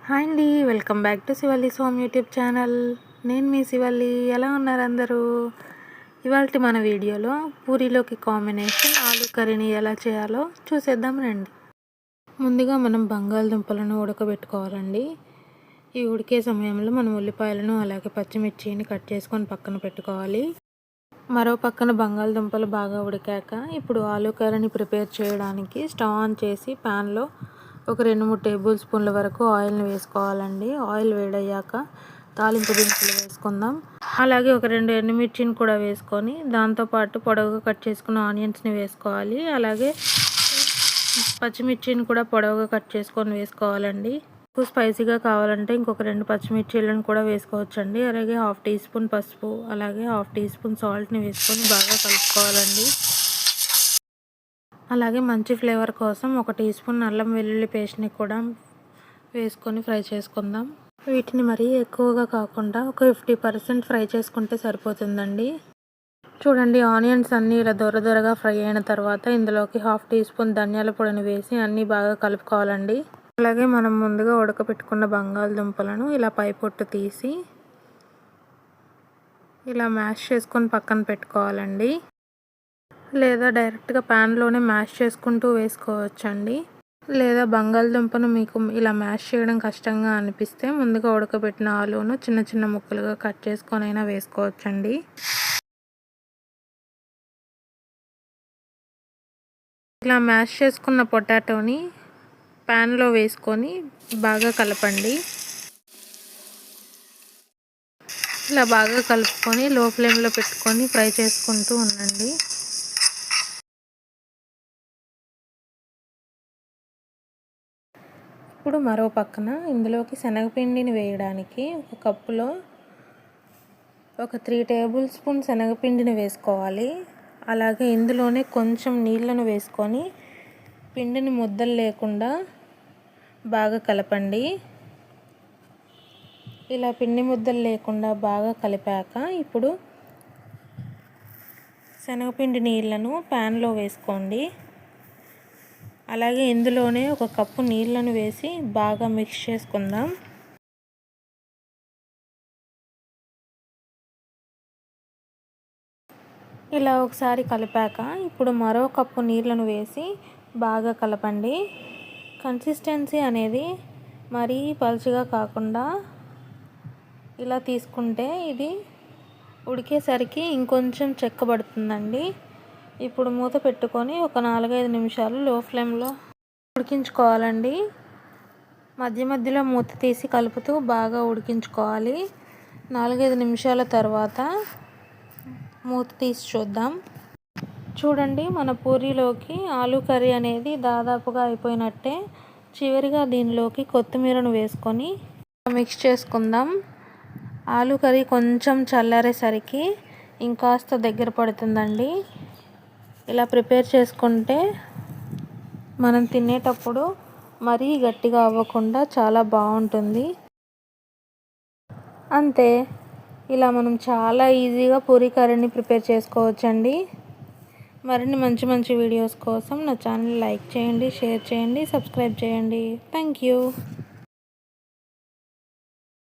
Hi అండి, welcome back to Shivalli's home YouTube channel. నేను మీ శివల్లి. ఎలా ఉన్నారు అందరూ? ఇవాళ మన వీడియోలో పూరీలోకి కాంబినేషన్ ఆలూ కర్రీని ఎలా చేయాలో చూసేద్దాం రండి. ముందుగా మనం బంగాళదుంపలను ఉడకబెట్టుకోవాలండి. ఈ ఉడికే సమయంలో మనం ఉల్లిపాయలను అలాగే పచ్చిమిర్చిని కట్ చేసుకొని పక్కన పెట్టుకోవాలి. మరో పక్కన బంగాళదుంపలు బాగా ఉడికాక ఇప్పుడు ఆలూ కర్రీని ప్రిపేర్ చేయడానికి స్టవ్ ఆన్ చేసి ప్యాన్లో ఒక 2-3 టేబుల్ స్పూన్ల వరకు ఆయిల్ని వేసుకోవాలండి. ఆయిల్ వేడయ్యాక తాలింపు దినుసులు వేసుకుందాం. అలాగే ఒక 2 ఎండుమిర్చిని కూడా వేసుకొని దాంతోపాటు పొడవుగా కట్ చేసుకున్న ఆనియన్స్ని వేసుకోవాలి. అలాగే పచ్చిమిర్చిని కూడా పొడవుగా కట్ చేసుకొని వేసుకోవాలండి. ఎక్కువ స్పైసీగా కావాలంటే ఇంకొక 2 పచ్చిమిర్చీలను కూడా వేసుకోవచ్చండి. అలాగే 1/2 టీ స్పూన్ పసుపు, అలాగే 1/2 టీ స్పూన్ సాల్ట్ని వేసుకొని బాగా కలుపుకోవాలండి. అలాగే మంచి ఫ్లేవర్ కోసం 1 టీ స్పూన్ అల్లం వెల్లుల్లి పేస్ట్ని కూడా వేసుకొని ఫ్రై చేసుకుందాం. వీటిని మరీ ఎక్కువగా కాకుండా ఒక 50% ఫ్రై చేసుకుంటే సరిపోతుందండి. చూడండి, ఆనియన్స్ అన్నీ ఇలా దొరదొరగా ఫ్రై అయిన తర్వాత ఇందులోకి 1/2 టీ స్పూన్ ధనియాల పొడిని వేసి అన్నీ బాగా కలుపుకోవాలండి. అలాగే మనం ముందుగా ఉడకపెట్టుకున్న బంగాళదుంపలను ఇలా పై పొట్టు తీసి ఇలా మ్యాష్ చేసుకొని పక్కన పెట్టుకోవాలండి. లేదా డైరెక్ట్గా ప్యాన్లోనే మ్యాష్ చేసుకుంటూ వేసుకోవచ్చండి. లేదా బంగాళదుంపను మీకు ఇలా మ్యాష్ చేయడం కష్టంగా అనిపిస్తే ముందుగా ఉడకబెట్టిన ఆలూను చిన్న చిన్న ముక్కలుగా కట్ చేసుకొని అయినా వేసుకోవచ్చండి. ఇలా మ్యాష్ చేసుకున్న పొటాటోని ప్యాన్లో వేసుకొని బాగా కలపండి. ఇలా బాగా కలుపుకొని లో ఫ్లేమ్లో పెట్టుకొని ఫ్రై చేసుకుంటూ ఉండండి. ఇప్పుడు మరో పక్కన ఇందులోకి శనగపిండిని వేయడానికి ఒక కప్పులో ఒక 3 టేబుల్ స్పూన్ శనగపిండిని వేసుకోవాలి. అలాగే ఇందులోనే కొంచెం నీళ్ళను వేసుకొని పిండిని ముద్దలు లేకుండా బాగా కలపండి. ఇలా పిండి ముద్దలు లేకుండా బాగా కలిపాక ఇప్పుడు శనగపిండి నీళ్ళను ప్యాన్లో వేసుకోండి. అలాగే ఇందులోనే ఒక కప్పు నీళ్ళను వేసి బాగా మిక్స్ చేసుకుందాం. ఇలా ఒకసారి కలిపాక ఇప్పుడు మరో కప్పు నీళ్ళను వేసి బాగా కలపండి. కన్సిస్టెన్సీ అనేది మరీ పలుచగా కాకుండా ఇలా తీసుకుంటే ఇది ఉడికేసరికి ఇంకొంచెం చెక్కబడుతుందండి. ఇప్పుడు మూత పెట్టుకొని ఒక 4-5 నిమిషాలు లో ఫ్లేమ్లో ఉడికించుకోవాలండి. మధ్య మధ్యలో మూత తీసి కలుపుతూ బాగా ఉడికించుకోవాలి. 4-5 నిమిషాల తర్వాత మూత తీసి చూద్దాం. చూడండి, మన పూరీలోకి ఆలూ కర్రీ అనేది దాదాపుగా అయిపోయినట్టే. చివరిగా దీనిలోకి కొత్తిమీరను వేసుకొని మిక్స్ చేసుకుందాం. ఆలూ కర్రీ కొంచెం చల్లారేసరికి ఇంకాస్త దగ్గర పడుతుందండి. ఇలా ప్రిపేర్ చేసుకుంటే మనం తినేటప్పుడు మరీ గట్టిగా అవ్వకుండా చాలా బాగుంటుంది. అంతే, ఇలా మనం చాలా ఈజీగా పూరీ కర్రీని ప్రిపేర్ చేసుకోవచ్చండి. మరిన్ని మంచి మంచి వీడియోస్ కోసం నా ఛానల్ లైక్ చేయండి, షేర్ చేయండి, సబ్స్క్రైబ్ చేయండి. Thank you.